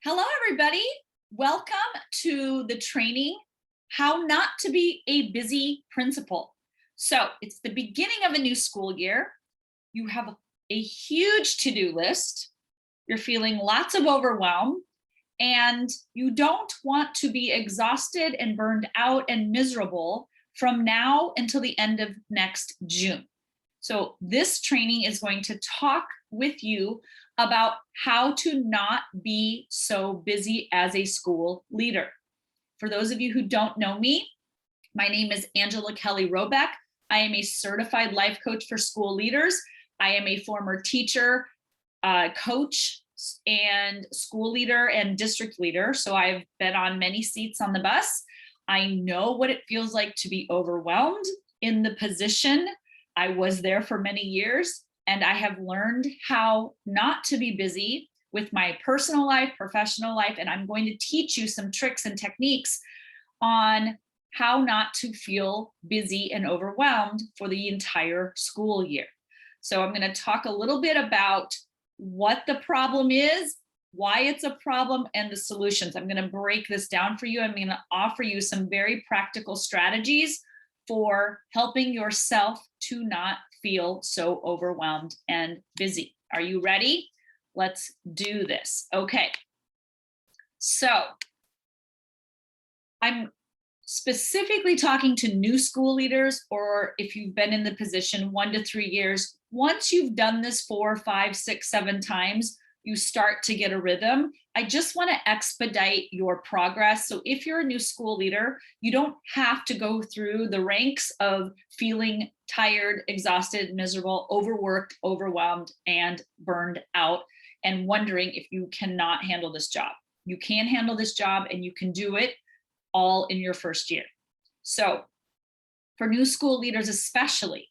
Hello, everybody. Welcome to the training, How Not to Be a Busy Principal. So it's the beginning of a new school year. You have a huge to-do list. You're feeling lots of overwhelm, and you don't want to be exhausted and burned out and miserable from now until the end of next June. So this training is going to talk with you about how to not be so busy as a school leader. For those of you who don't know me, my name is Angela Kelly Robeck. I am a certified life coach for school leaders. I am a former teacher, coach, and school leader and district leader. So I've been on many seats on the bus. I know what it feels like to be overwhelmed in the position. I was there for many years, and I have learned how not to be busy with my personal life, professional life, and I'm going to teach you some tricks and techniques on how not to feel busy and overwhelmed for the entire school year. So I'm going to talk a little bit about what the problem is, why it's a problem, and the solutions. I'm going to break this down for you. I'm going to offer you some very practical strategies for helping yourself to not feel so overwhelmed and busy. Are you ready? Let's do this. Okay. So I'm specifically talking to new school leaders, or if you've been in the position 1 to 3 years. Once you've done this 4, 5, 6, 7 times, you start to get a rhythm. I just want to expedite your progress. So if you're a new school leader, you don't have to go through the ranks of feeling tired, exhausted, miserable, overworked, overwhelmed, and burned out, and wondering if you cannot handle this job. You can handle this job, and you can do it all in your first year. So for new school leaders especially,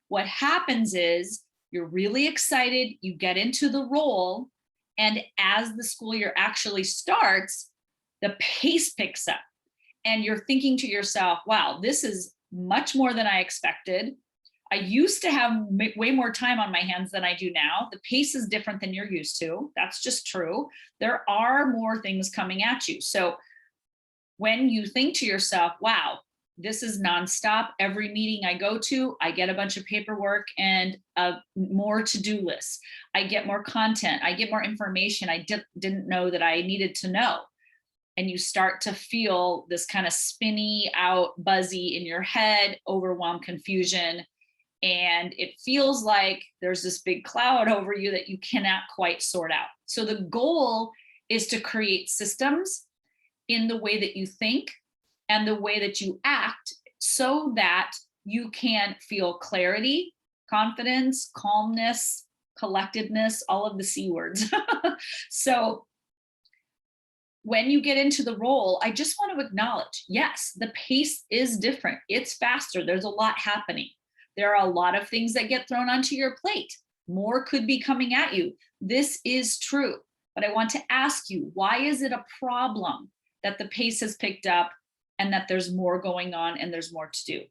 what happens is you're really excited, you get into the role, and as the school year actually starts, the pace picks up. And you're thinking to yourself, wow, this is much more than I expected. I used to have way more time on my hands than I do now. The pace is different than you're used to. That's just true. There are more things coming at you. So when you think to yourself, wow, this is nonstop. Every meeting I go to, I get a bunch of paperwork and more to-do lists. I get more content. I get more information I didn't know that I needed to know. And you start to feel this kind of spinny out, buzzy in your head, overwhelm, confusion. And it feels like there's this big cloud over you that you cannot quite sort out. So the goal is to create systems in the way that you think and the way that you act, so that you can feel clarity, confidence, calmness, collectedness, all of the C words. So when you get into the role, I just want to acknowledge, yes, the pace is different. It's faster. There's a lot happening. There are a lot of things that get thrown onto your plate. More could be coming at you. This is true. But I want to ask you, why is it a problem that the pace has picked up and that there's more going on and there's more to do?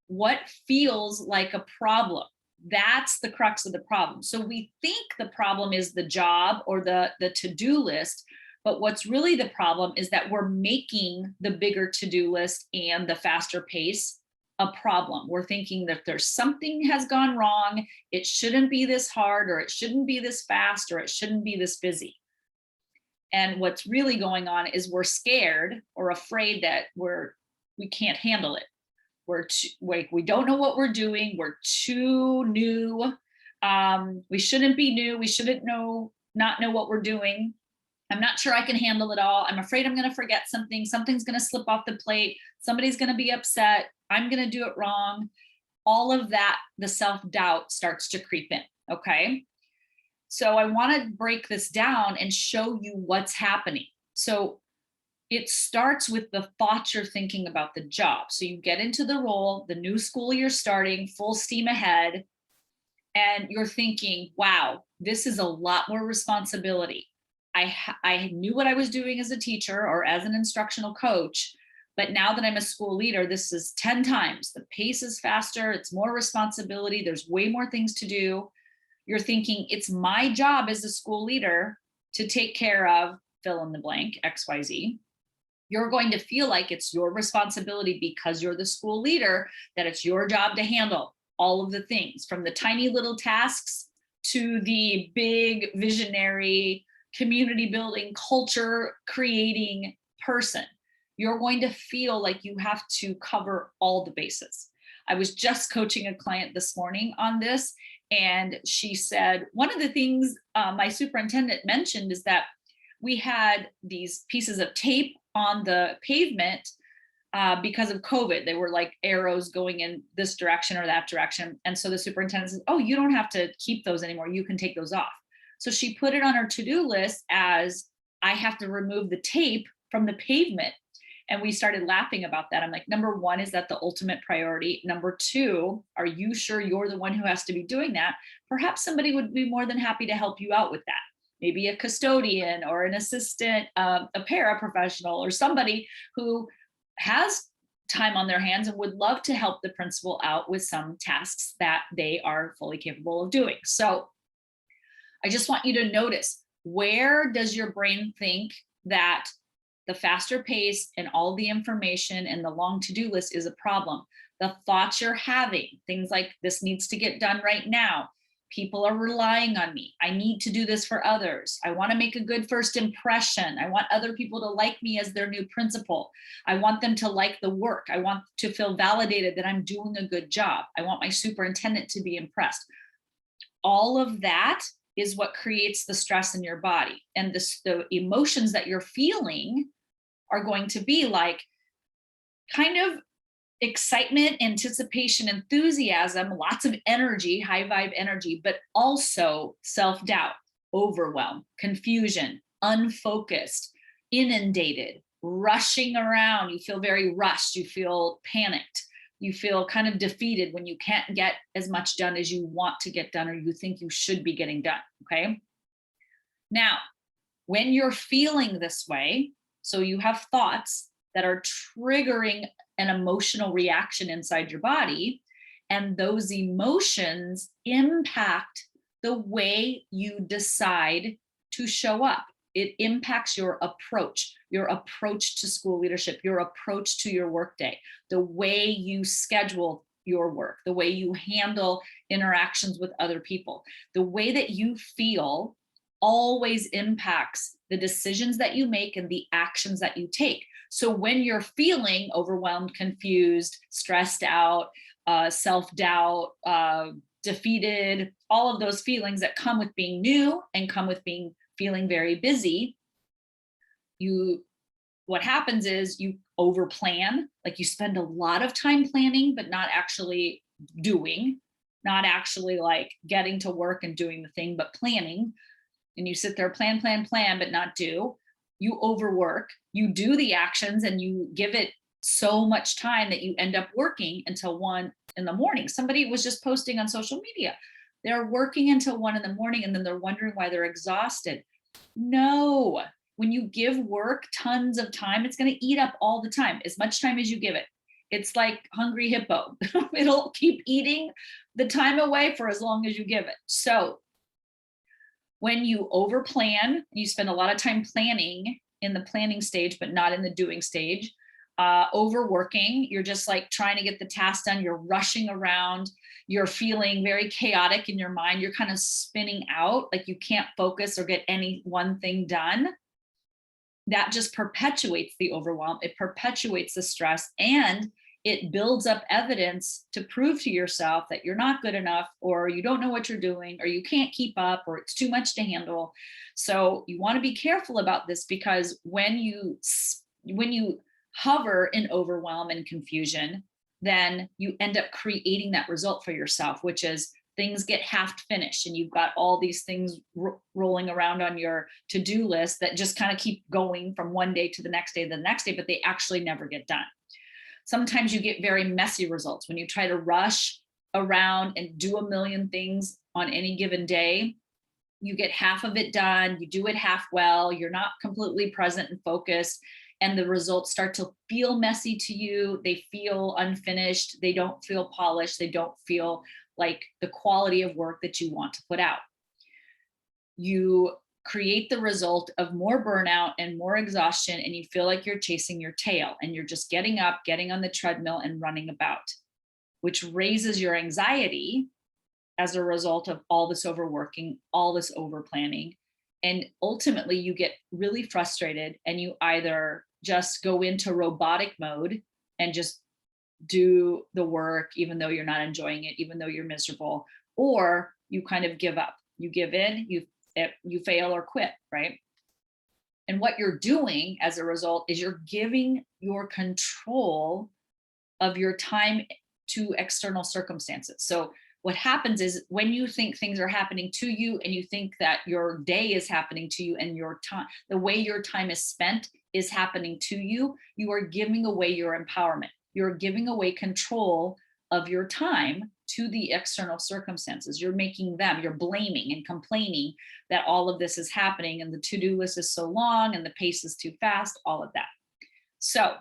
What feels like a problem? That's the crux of the problem. So we think the problem is the job or the to-do list, but what's really the problem is that we're making the bigger to-do list and the faster pace a problem. We're thinking that there's something has gone wrong. It shouldn't be this hard, or it shouldn't be this fast, or it shouldn't be this busy. And what's really going on is we're scared or afraid that we can't handle it. We don't know what we're doing. We're too new. We shouldn't be new. We shouldn't not know what we're doing. I'm not sure I can handle it all. I'm afraid I'm going to forget something. Something's going to slip off the plate. Somebody's going to be upset. I'm going to do it wrong. All of that, the self-doubt starts to creep in. Okay. So I want to break this down and show you what's happening. So it starts with the thoughts you're thinking about the job. So you get into the role, the new school year starting, full steam ahead, and you're thinking, wow, this is a lot more responsibility. I knew what I was doing as a teacher or as an instructional coach, but now that I'm a school leader, this is 10 times. The pace is faster, it's more responsibility, there's way more things to do. You're thinking it's my job as a school leader to take care of fill in the blank, XYZ. You're going to feel like it's your responsibility because you're the school leader, that it's your job to handle all of the things, from the tiny little tasks to the big visionary community building, culture creating person. You're going to feel like you have to cover all the bases. I was just coaching a client this morning on this, and she said, one of the things my superintendent mentioned is that we had these pieces of tape on the pavement because of COVID. They were like arrows going in this direction or that direction. And so the superintendent says, oh, you don't have to keep those anymore. You can take those off. So she put it on her to-do list as, I have to remove the tape from the pavement. And we started laughing about that. I'm like, number one, is that the ultimate priority? Number two, are you sure you're the one who has to be doing that? Perhaps somebody would be more than happy to help you out with that. Maybe a custodian or an assistant, a paraprofessional, or somebody who has time on their hands and would love to help the principal out with some tasks that they are fully capable of doing. So I just want you to notice, where does your brain think that the faster pace and all the information and the long to-do list is a problem? The thoughts you're having, things like, this needs to get done right now. People are relying on me. I need to do this for others. I want to make a good first impression. I want other people to like me as their new principal. I want them to like the work. I want to feel validated that I'm doing a good job. I want my superintendent to be impressed. All of that is what creates the stress in your body. And the emotions that you're feeling are going to be like kind of excitement, anticipation, enthusiasm, lots of energy, high vibe energy, but also self-doubt, overwhelm, confusion, unfocused, inundated, rushing around. You feel very rushed. You feel panicked. You feel kind of defeated when you can't get as much done as you want to get done or you think you should be getting done. Okay. Now, when you're feeling this way, so you have thoughts that are triggering an emotional reaction inside your body, and those emotions impact the way you decide to show up. It impacts your approach to school leadership, your approach to your workday, the way you schedule your work, the way you handle interactions with other people. The way that you feel always impacts the decisions that you make and the actions that you take. So when you're feeling overwhelmed, confused, stressed out, self-doubt, defeated, all of those feelings that come with being new and come with feeling very busy, what happens is you overplan, like you spend a lot of time planning, but not actually doing, not actually like getting to work and doing the thing, but planning. And you sit there, plan, but not do. You overwork, you do the actions and you give it so much time that you end up working until 1 in the morning. Somebody was just posting on social media. They're working until 1 in the morning and then they're wondering why they're exhausted. No, when you give work tons of time, it's going to eat up all the time, as much time as you give it. It's like hungry hippo. It'll keep eating the time away for as long as you give it. So when you overplan, you spend a lot of time planning in the planning stage, but not in the doing stage. Overworking, you're just like trying to get the task done. You're rushing around. You're feeling very chaotic in your mind. You're kind of spinning out, like you can't focus or get any one thing done. That just perpetuates the overwhelm. It perpetuates the stress, and it builds up evidence to prove to yourself that you're not good enough, or you don't know what you're doing, or you can't keep up, or it's too much to handle. So you want to be careful about this, because when you hover in overwhelm and confusion, then you end up creating that result for yourself, which is things get half finished and you've got all these things rolling around on your to-do list that just kind of keep going from one day to the next day, but they actually never get done. Sometimes you get very messy results when you try to rush around and do a million things on any given day. You get half of it done, you do it half well, you're not completely present and focused, and the results start to feel messy to you. They feel unfinished, they don't feel polished, they don't feel like the quality of work that you want to put out. You create the result of more burnout and more exhaustion, and you feel like you're chasing your tail and you're just getting up, getting on the treadmill and running about, which raises your anxiety as a result of all this overworking, all this over planning. And ultimately, you get really frustrated and you either just go into robotic mode and just do the work, even though you're not enjoying it, even though you're miserable, or you kind of give up. You give in, you fail or quit, right? And what you're doing as a result is you're giving your control of your time to external circumstances. So what happens is when you think things are happening to you and you think that your day is happening to you and your time, the way your time is spent is happening to you, you are giving away your empowerment. You're giving away control of your time to the external circumstances. You're making them, you're blaming and complaining that all of this is happening and the to-do list is so long and the pace is too fast, all of that. So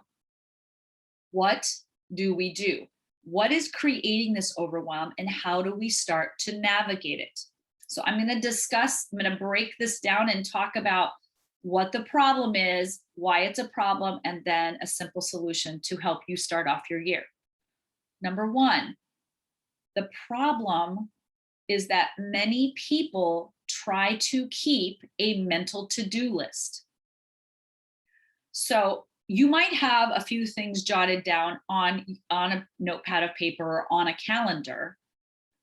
what do we do? What is creating this overwhelm and how do we start to navigate it? So I'm going to break this down and talk about what the problem is, why it's a problem, and then a simple solution to help you start off your year. Number one, the problem is that many people try to keep a mental to-do list. So you might have a few things jotted down on a notepad of paper or on a calendar,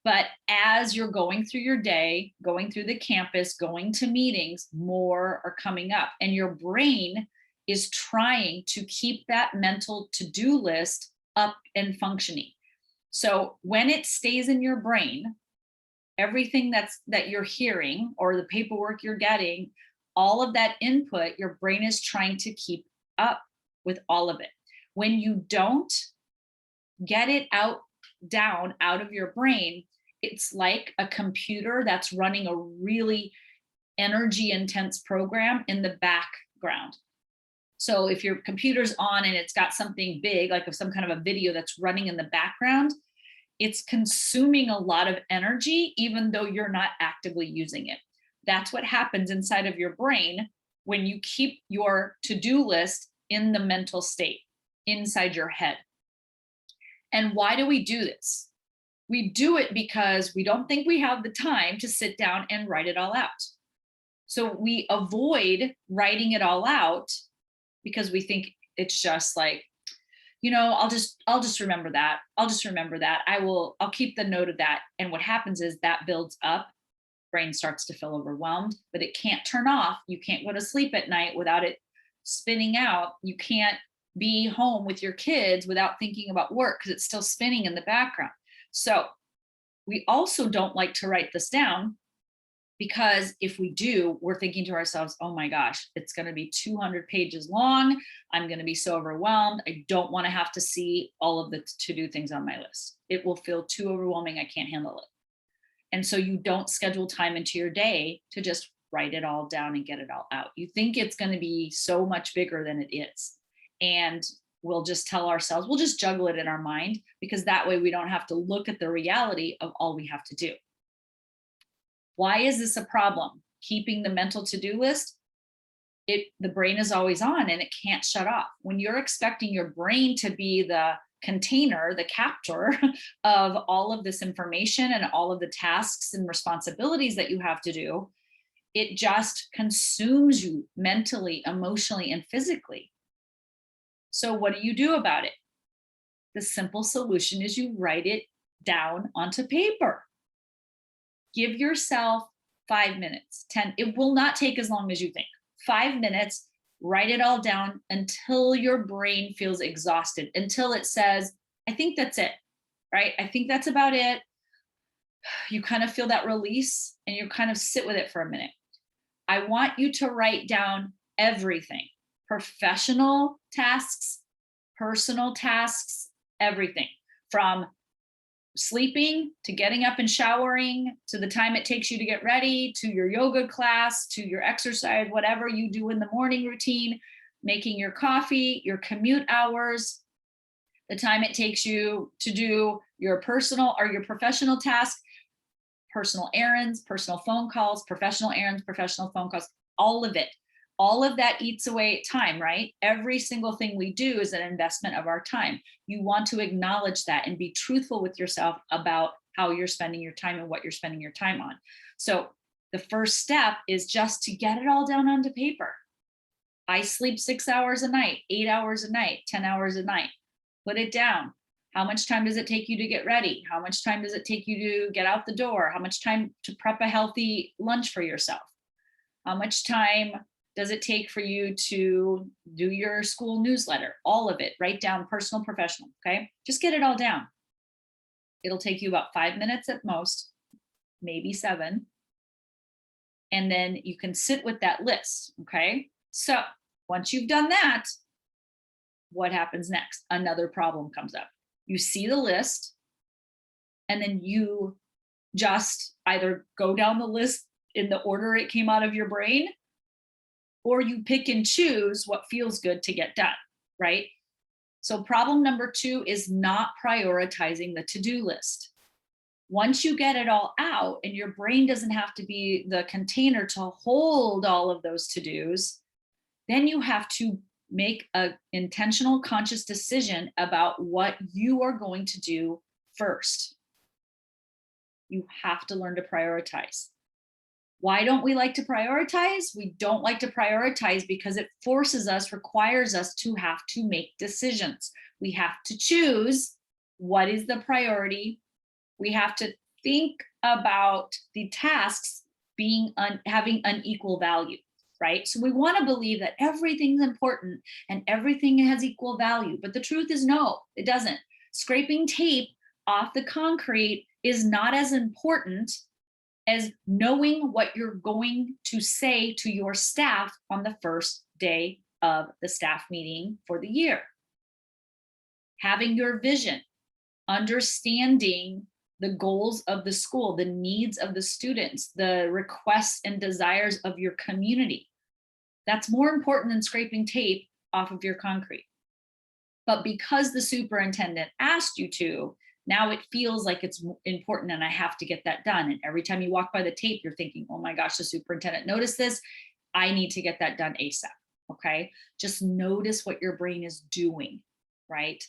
but as you're going through your day, going through the campus, going to meetings, more are coming up, and your brain is trying to keep that mental to-do list up and functioning. So when it stays in your brain, everything that you're hearing or the paperwork you're getting, all of that input, your brain is trying to keep up with all of it. When you don't get it out of your brain, it's like a computer that's running a really energy intense program in the background. So if your computer's on and it's got something big, like some kind of a video that's running in the background, it's consuming a lot of energy, even though you're not actively using it. That's what happens inside of your brain when you keep your to-do list in the mental state inside your head. And why do we do this? We do it because we don't think we have the time to sit down and write it all out. So we avoid writing it all out because we think it's just like, I'll just remember that. I'll just remember that. I'll keep the note of that. And what happens is that builds up, brain starts to feel overwhelmed, but it can't turn off. You can't go to sleep at night without it spinning out. You can't be home with your kids without thinking about work because it's still spinning in the background. So we also don't like to write this down because if we do, we're thinking to ourselves, oh my gosh, it's going to be 200 pages long. I'm going to be so overwhelmed. I don't want to have to see all of the to-do things on my list. It will feel too overwhelming. I can't handle it. And so you don't schedule time into your day to just write it all down and get it all out. You think it's going to be so much bigger than it is. And we'll just tell ourselves, we'll just juggle it in our mind because that way we don't have to look at the reality of all we have to do. Why is this a problem? Keeping the mental to-do list, the brain is always on and it can't shut off. When you're expecting your brain to be the container, the captor of all of this information and all of the tasks and responsibilities that you have to do, it just consumes you mentally, emotionally, and physically. So what do you do about it? The simple solution is you write it down onto paper. Give yourself 5 minutes, 10. It will not take as long as you think. 5 minutes, write it all down until your brain feels exhausted, until it says, I think that's it, right? I think that's about it. You kind of feel that release and you kind of sit with it for a minute. I want you to write down everything, professional tasks, personal tasks, everything from sleeping to getting up and showering to the time it takes you to get ready to your yoga class to your exercise, whatever you do in the morning routine, making your coffee, your commute hours, the time it takes you to do your personal or your professional task. personal errands, personal phone calls, professional errands, professional phone calls, all of it. All of that eats away at time, right? Every single thing we do is an investment of our time. You want to acknowledge that and be truthful with yourself about how you're spending your time and what you're spending your time on. So the first step is just to get it all down onto paper. I sleep 6 hours a night, 8 hours a night, 10 hours a night. Put it down. How much time does it take you to get ready? How much time does it take you to get out the door? How much time to prep a healthy lunch for yourself? How much time does it take for you to do your school newsletter? All of it. Write down personal, professional, okay? Just get it all down. It'll take you about 5 minutes at most, maybe 7. And then you can sit with that list, okay? So once you've done that, what happens next? Another problem comes up. You see the list, and then you just either go down the list in the order it came out of your brain, or you pick and choose what feels good to get done, right? So problem number 2 is not prioritizing the to-do list. Once you get it all out and your brain doesn't have to be the container to hold all of those to-dos, then you have to make an intentional, conscious decision about what you are going to do first. You have to learn to prioritize. Why don't we like to prioritize? We don't like to prioritize because it forces us, requires us to have to make decisions. We have to choose what is the priority. We have to think about the tasks being having unequal value, right? So we want to believe that everything's important and everything has equal value. But the truth is no, it doesn't. Scraping tape off the concrete is not as important as knowing what you're going to say to your staff on the first day of the staff meeting for the year. Having your vision, understanding the goals of the school, the needs of the students, the requests and desires of your community. That's more important than scraping tape off of your concrete. But because the superintendent asked you to, now it feels like it's important and I have to get that done. And every time you walk by the tape, you're thinking, oh my gosh, the superintendent noticed this. I need to get that done ASAP, okay? Just notice what your brain is doing, right?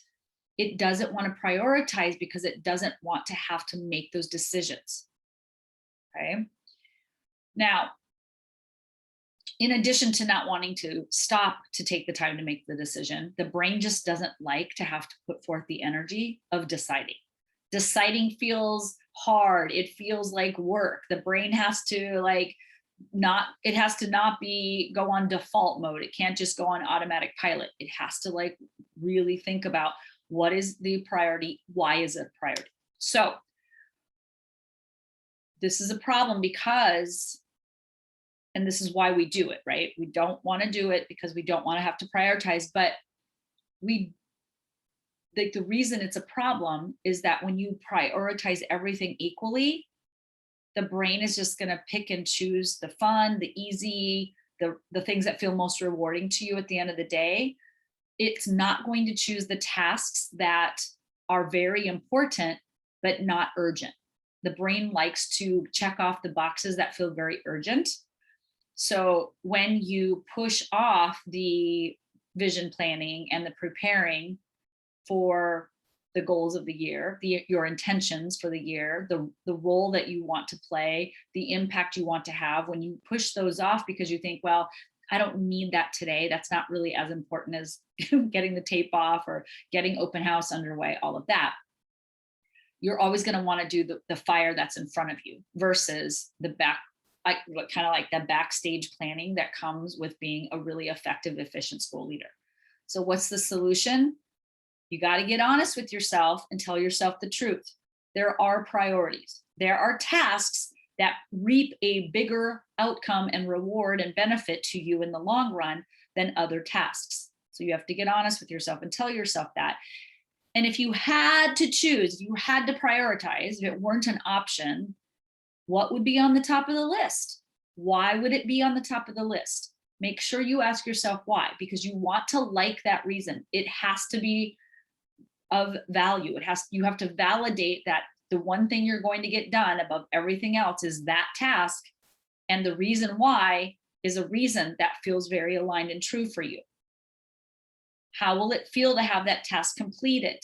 It doesn't want to prioritize because it doesn't want to have to make those decisions, okay? Now, in addition to not wanting to stop to take the time to make the decision, the brain just doesn't like to have to put forth the energy of deciding. Deciding feels hard. It feels like work. The brain has to not go on default mode. It can't just go on automatic pilot. It has to really think about what is the priority? Why is it a priority? So this is a problem because, and this is why we do it, right? We don't want to do it because we don't want to have to prioritize, but the reason it's a problem is that when you prioritize everything equally, the brain is just going to pick and choose the fun, the easy, the things that feel most rewarding to you at the end of the day. It's not going to choose the tasks that are very important, but not urgent. The brain likes to check off the boxes that feel very urgent. So when you push off the vision planning and the preparing for the goals of the year, your intentions for the year, the role that you want to play, the impact you want to have, when you push those off because you think, well, I don't need that today. That's not really as important as getting the tape off or getting open house underway, all of that. You're always going to want to do the fire that's in front of you versus the backstage planning that comes with being a really effective, efficient school leader. So what's the solution? You got to get honest with yourself and tell yourself the truth. There are priorities. There are tasks that reap a bigger outcome and reward and benefit to you in the long run than other tasks. So you have to get honest with yourself and tell yourself that. And if you had to choose, if you had to prioritize, if it weren't an option, what would be on the top of the list? Why would it be on the top of the list? Make sure you ask yourself why, because you want to like that reason. It has to be of value. You have to validate that the one thing you're going to get done above everything else is that task. And the reason why is a reason that feels very aligned and true for you. How will it feel to have that task completed?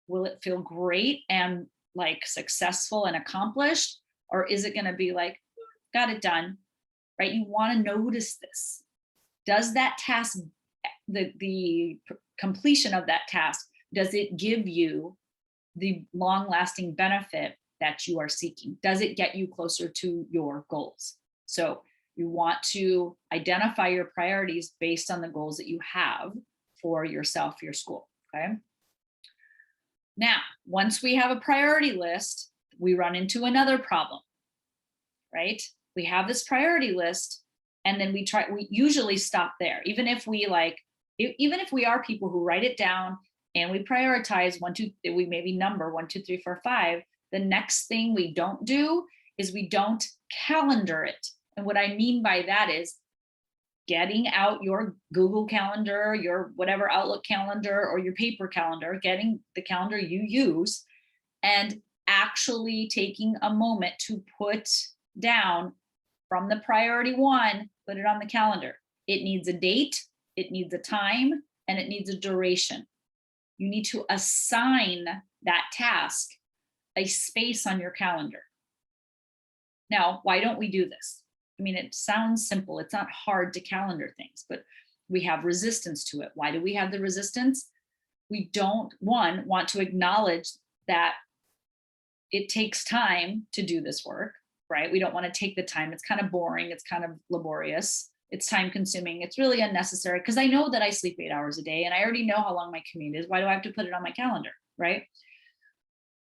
Will it feel great and like successful and accomplished? Or is it going to be like, got it done, right? You want to notice this. Does that task, the completion of that task, does it give you the long-lasting benefit that you are seeking? Does it get you closer to your goals? So you want to identify your priorities based on the goals that you have for yourself, your school, okay? Now, once we have a priority list, we run into another problem, right? We have this priority list and then we usually stop there. Even if we are people who write it down and we prioritize we maybe number 1, 2, 3, 4, 5. The next thing we don't do is we don't calendar it. And what I mean by that is getting out your Google Calendar, your whatever Outlook calendar, or your paper calendar, getting the calendar you use and actually taking a moment to put down from the priority 1, put it on the calendar. It needs a date, it needs a time, and it needs a duration. You need to assign that task a space on your calendar. Now, why don't we do this? I mean, it sounds simple. It's not hard to calendar things, but we have resistance to it. Why do we have the resistance? We don't, want to acknowledge that it takes time to do this work, right? We don't want to take the time. It's kind of boring. It's kind of laborious. It's time consuming. It's really unnecessary because I know that I sleep 8 hours a day and I already know how long my commute is. Why do I have to put it on my calendar, right?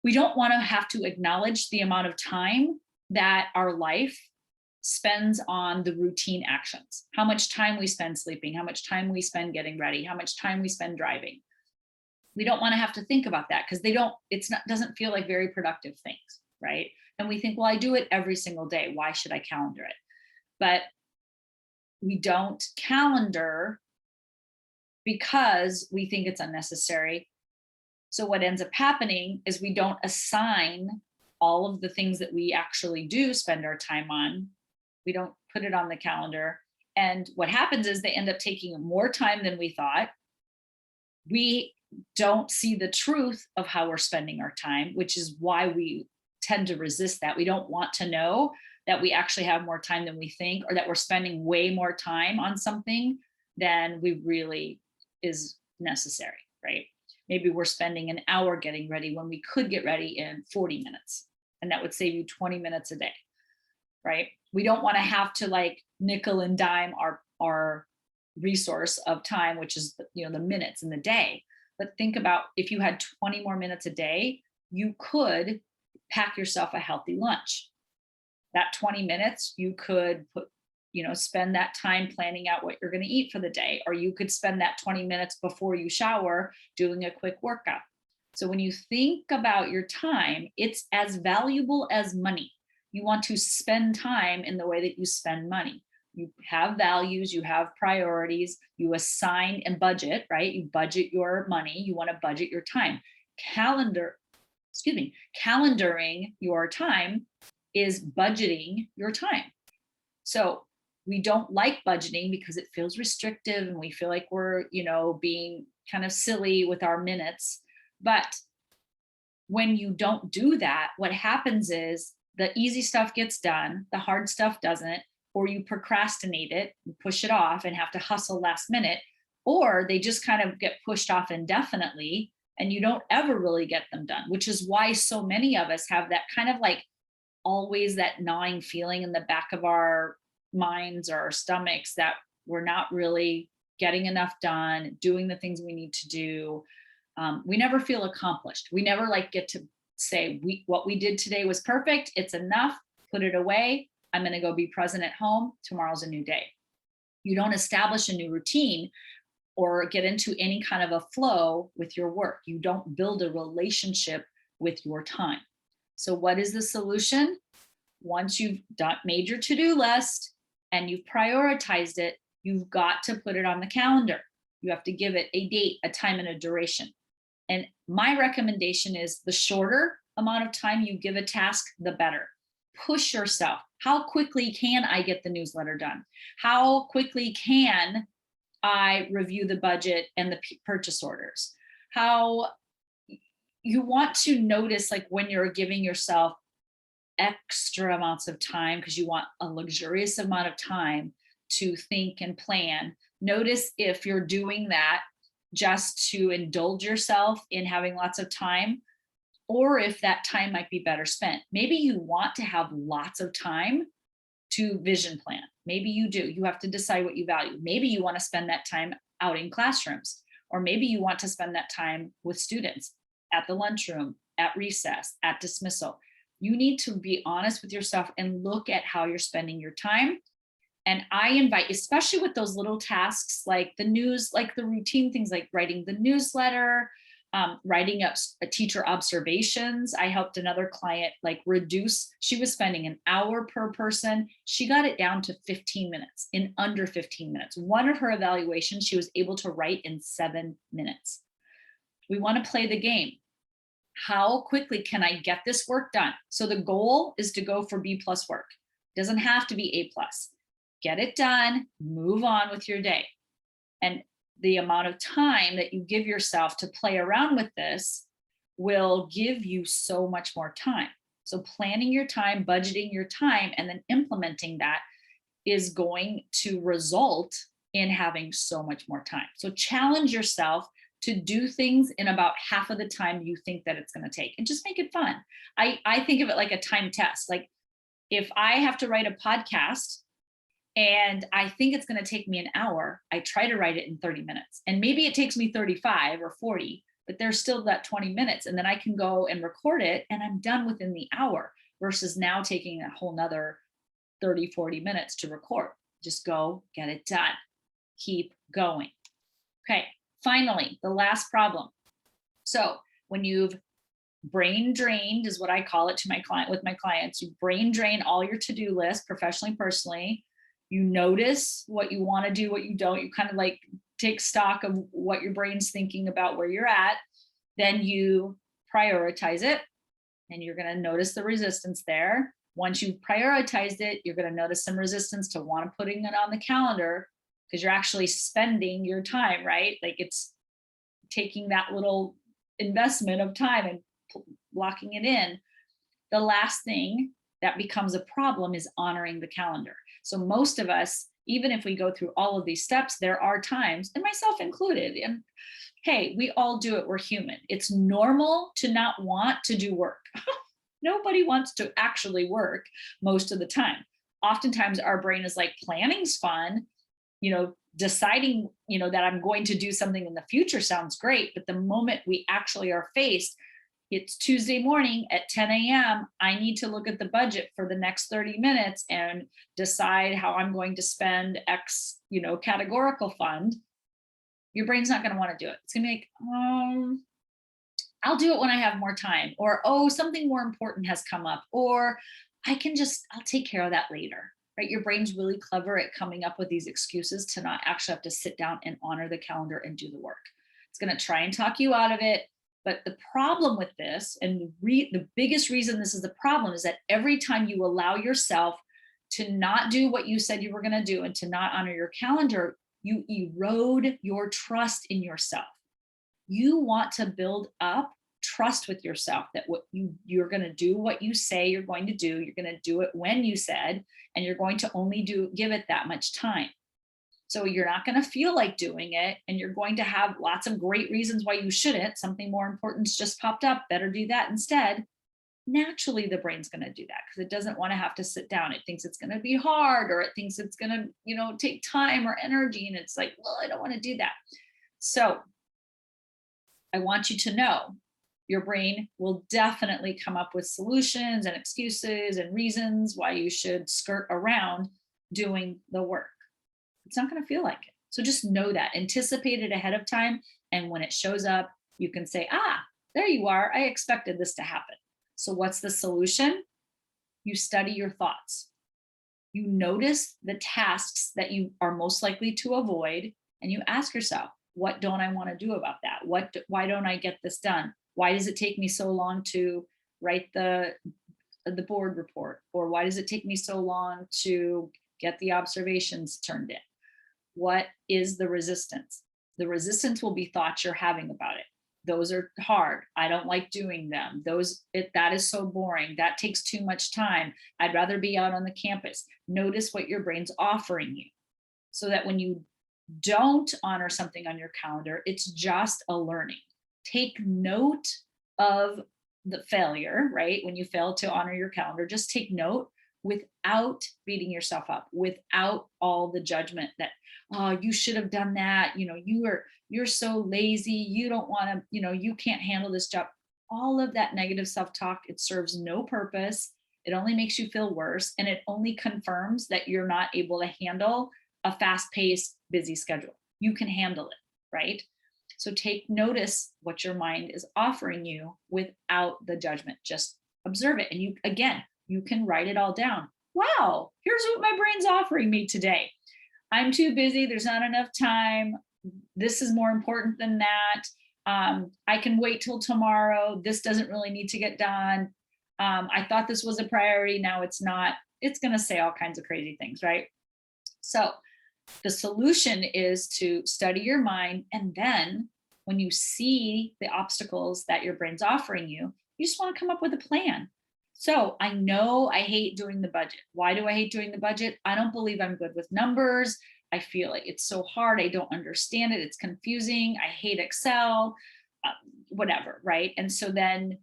We don't want to have to acknowledge the amount of time that our life spends on the routine actions, how much time we spend sleeping, how much time we spend getting ready, how much time we spend driving. We don't want to have to think about that because doesn't feel like very productive things, right? And we think, well, I do it every single day. Why should I calendar it? But we don't calendar because we think it's unnecessary. So what ends up happening is we don't assign all of the things that we actually do spend our time on. We don't put it on the calendar. And what happens is they end up taking more time than we thought. We don't see the truth of how we're spending our time, which is why we tend to resist that. We don't want to know that we actually have more time than we think, or that we're spending way more time on something than we really is necessary, right? Maybe we're spending an hour getting ready when we could get ready in 40 minutes, and that would save you 20 minutes a day, right? We don't want to have to like nickel and dime our resource of time, which is the minutes in the day. But think about if you had 20 more minutes a day, you could pack yourself a healthy lunch. That 20 minutes, you could spend that time planning out what you're going to eat for the day, or you could spend that 20 minutes before you shower doing a quick workout. So when you think about your time, it's as valuable as money. You want to spend time in the way that you spend money. You have values, you have priorities, you assign and budget, right? You budget your money, you want to budget your time. Calendaring your time is budgeting your time. So we don't like budgeting because it feels restrictive and we feel like we're, being kind of silly with our minutes. But when you don't do that, what happens is the easy stuff gets done, the hard stuff doesn't, or you procrastinate it, you push it off and have to hustle last minute, or they just kind of get pushed off indefinitely and you don't ever really get them done, which is why so many of us have that kind of like always that gnawing feeling in the back of our minds or our stomachs that we're not really getting enough done, doing the things we need to do. We never feel accomplished. We never get to say what we did today was perfect. It's enough, put it away. I'm going to go be present at home. Tomorrow's a new day. You don't establish a new routine or get into any kind of a flow with your work. You don't build a relationship with your time. So what is the solution? Once you've made your to-do list and you've prioritized it, you've got to put it on the calendar. You have to give it a date, a time, and a duration. And my recommendation is the shorter amount of time you give a task, the better. Push yourself. How quickly can I get the newsletter done? How quickly can I review the budget and the purchase orders? How you want to notice, like, when you're giving yourself extra amounts of time because you want a luxurious amount of time to think and plan. Notice if you're doing that just to indulge yourself in having lots of time, or if that time might be better spent. Maybe you want to have lots of time to vision plan. Maybe you do. You have to decide what you value. Maybe you want to spend that time out in classrooms, or maybe you want to spend that time with students at the lunchroom, at recess, at dismissal. You need to be honest with yourself and look at how you're spending your time. And I invite, especially with those little tasks like the news, like the routine things like writing the newsletter, writing up teacher observations. I helped another client like reduce, she was spending an hour per person. She got it down to 15 minutes, in under 15 minutes. One of her evaluations, she was able to write in 7 minutes. We want to play the game. How quickly can I get this work done? So the goal is to go for B+ work. It doesn't have to be A+. Get it done, move on with your day. And the amount of time that you give yourself to play around with this will give you so much more time. So planning your time, budgeting your time, and then implementing that is going to result in having so much more time. So challenge yourself to do things in about half of the time you think that it's going to take, and just make it fun. I think of it like a time test. Like if I have to write a podcast and I think it's going to take me an hour, I try to write it in 30 minutes. And maybe it takes me 35 or 40, but there's still that 20 minutes. And then I can go and record it and I'm done within the hour, versus now taking a whole nother 30, 40 minutes to record. Just go get it done. Keep going. Okay. Finally, the last problem. So when you've brain drained, is what I call it to my client, with my clients, you brain drain all your to-do list, professionally, personally. You notice what you want to do, what you don't. You kind of like take stock of what your brain's thinking about where you're at. Then you prioritize it, and you're going to notice the resistance there. Once you've prioritized it, you're going to notice some resistance to want to putting it on the calendar, because you're actually spending your time, right? Like it's taking that little investment of time and locking it in. The last thing that becomes a problem is honoring the calendar. So most of us, even if we go through all of these steps, there are times, and myself included, and hey, we all do it, we're human. It's normal to not want to do work. Nobody wants to actually work most of the time. Oftentimes our brain is like, planning's fun, deciding, that I'm going to do something in the future sounds great. But the moment we actually are faced, it's Tuesday morning at 10 a.m. I need to look at the budget for the next 30 minutes and decide how I'm going to spend X, categorical fund. Your brain's not going to want to do it. It's going to be like, I'll do it when I have more time, or, oh, something more important has come up, or I'll take care of that later. Right? Your brain's really clever at coming up with these excuses to not actually have to sit down and honor the calendar and do the work. It's going to try and talk you out of it. But the problem with this, and the biggest reason this is the problem, is that every time you allow yourself to not do what you said you were going to do and to not honor your calendar, you erode your trust in yourself. You want to build up trust with yourself that you're going to do what you say you're going to do. You're going to do it when you said, and you're going to only give it that much time. So you're not going to feel like doing it, and you're going to have lots of great reasons why you shouldn't. Something more important's just popped up. Better do that instead. Naturally, the brain's going to do that because it doesn't want to have to sit down. It thinks it's going to be hard, or it thinks it's going to, take time or energy. And it's like, well, I don't want to do that. So I want you to know your brain will definitely come up with solutions and excuses and reasons why you should skirt around doing the work. It's not going to feel like it. So just know that, anticipate it ahead of time. And when it shows up, you can say, there you are. I expected this to happen. So what's the solution? You study your thoughts. You notice the tasks that you are most likely to avoid. And you ask yourself, what don't I want to do about that? Why don't I get this done? Why does it take me so long to write the board report? Or why does it take me so long to get the observations turned in? What is the resistance? The resistance will be thoughts you're having about it. Those are hard. I don't like doing them. That is so boring. That takes too much time. I'd rather be out on the campus. Notice what your brain's offering you, so that when you don't honor something on your calendar, it's just a learning. Take note of the failure, right? When you fail to honor your calendar, just take note without beating yourself up, without all the judgment that, oh, you should have done that. You're so lazy. You don't want to, you can't handle this job. All of that negative self-talk, it serves no purpose. It only makes you feel worse. And it only confirms that you're not able to handle a fast-paced, busy schedule. You can handle it, right? So take notice what your mind is offering you without the judgment. Just observe it. And you can write it all down. Wow, here's what my brain's offering me today. I'm too busy. There's not enough time. This is more important than that. I can wait till tomorrow. This doesn't really need to get done. I thought this was a priority. Now it's not. It's going to say all kinds of crazy things, right? So the solution is to study your mind. And then when you see the obstacles that your brain's offering you, you just want to come up with a plan. So I know I hate doing the budget. Why do I hate doing the budget? I don't believe I'm good with numbers. I feel like it's so hard. I don't understand it. It's confusing. I hate Excel, whatever, right? And so then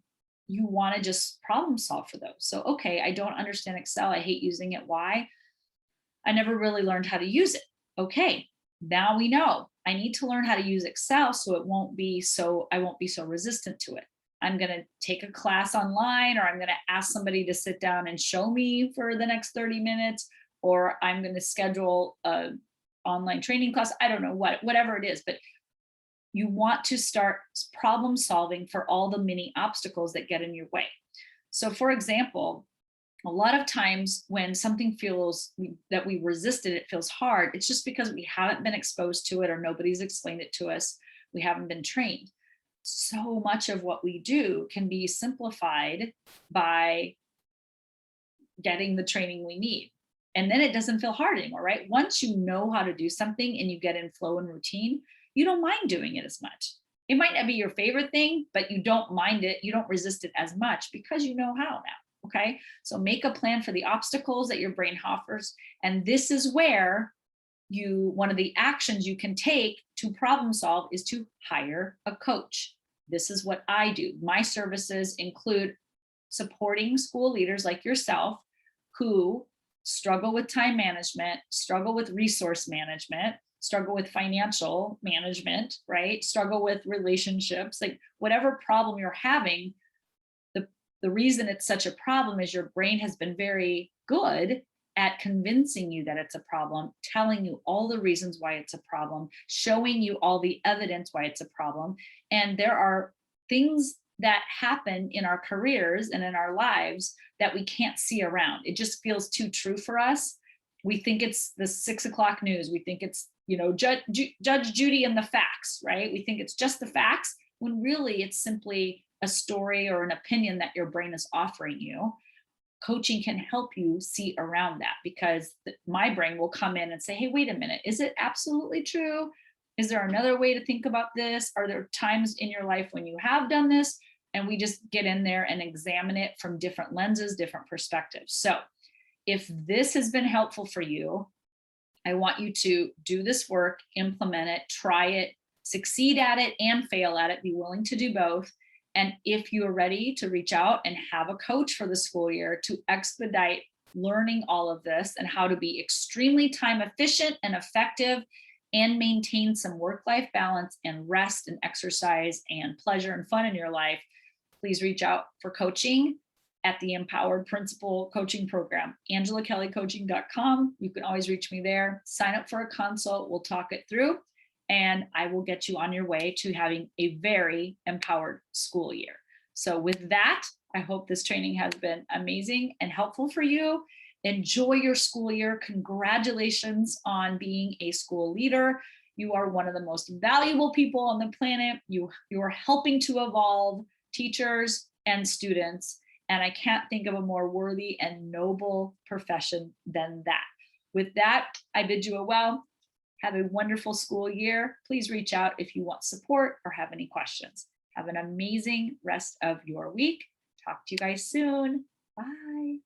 you want to just problem solve for those. So, okay, I don't understand Excel. I hate using it. Why? I never really learned how to use it. Okay, now we know I need to learn how to use Excel so I won't be so resistant to it. I'm going to take a class online, or I'm going to ask somebody to sit down and show me for the next 30 minutes, or I'm going to schedule a online training class. I don't know whatever it is, but you want to start problem solving for all the mini obstacles that get in your way. So for example, a lot of times when something feels that we resisted, it feels hard. It's just because we haven't been exposed to it, or nobody's explained it to us. We haven't been trained. So much of what we do can be simplified by getting the training we need. And then it doesn't feel hard anymore, right? Once you know how to do something and you get in flow and routine, you don't mind doing it as much. It might not be your favorite thing, but you don't mind it. You don't resist it as much because you know how now. Okay. So make a plan for the obstacles that your brain offers. And this is where one of the actions you can take to problem solve is to hire a coach. This is what I do. My services include supporting school leaders like yourself who struggle with time management, struggle with resource management, struggle with financial management, right? Struggle with relationships, like whatever problem you're having. The reason it's such a problem is your brain has been very good at convincing you that it's a problem, telling you all the reasons why it's a problem, showing you all the evidence why it's a problem. And there are things that happen in our careers and in our lives that we can't see around. It just feels too true for us. We think it's the 6 o'clock news. We think it's, Judge Judy and the facts, right? We think it's just the facts, when really it's simply a story or an opinion that your brain is offering you. Coaching can help you see around that, because my brain will come in and say, hey, wait a minute, is it absolutely true? Is there another way to think about this? Are there times in your life when you have done this? And we just get in there and examine it from different lenses, different perspectives. So if this has been helpful for you, I want you to do this work, implement it, try it, succeed at it and fail at it, be willing to do both. And if you are ready to reach out and have a coach for the school year to expedite learning all of this and how to be extremely time efficient and effective and maintain some work-life balance and rest and exercise and pleasure and fun in your life, please reach out for coaching at the Empowered Principal Coaching Program, angelakellycoaching.com. You can always reach me there. Sign up for a consult. We'll talk it through, and I will get you on your way to having a very empowered school year. So with that, I hope this training has been amazing and helpful for you. Enjoy your school year. Congratulations on being a school leader. You are one of the most valuable people on the planet. You are helping to evolve teachers and students. And I can't think of a more worthy and noble profession than that. With that, I bid you a well. Have a wonderful school year. Please reach out if you want support or have any questions. Have an amazing rest of your week. Talk to you guys soon. Bye.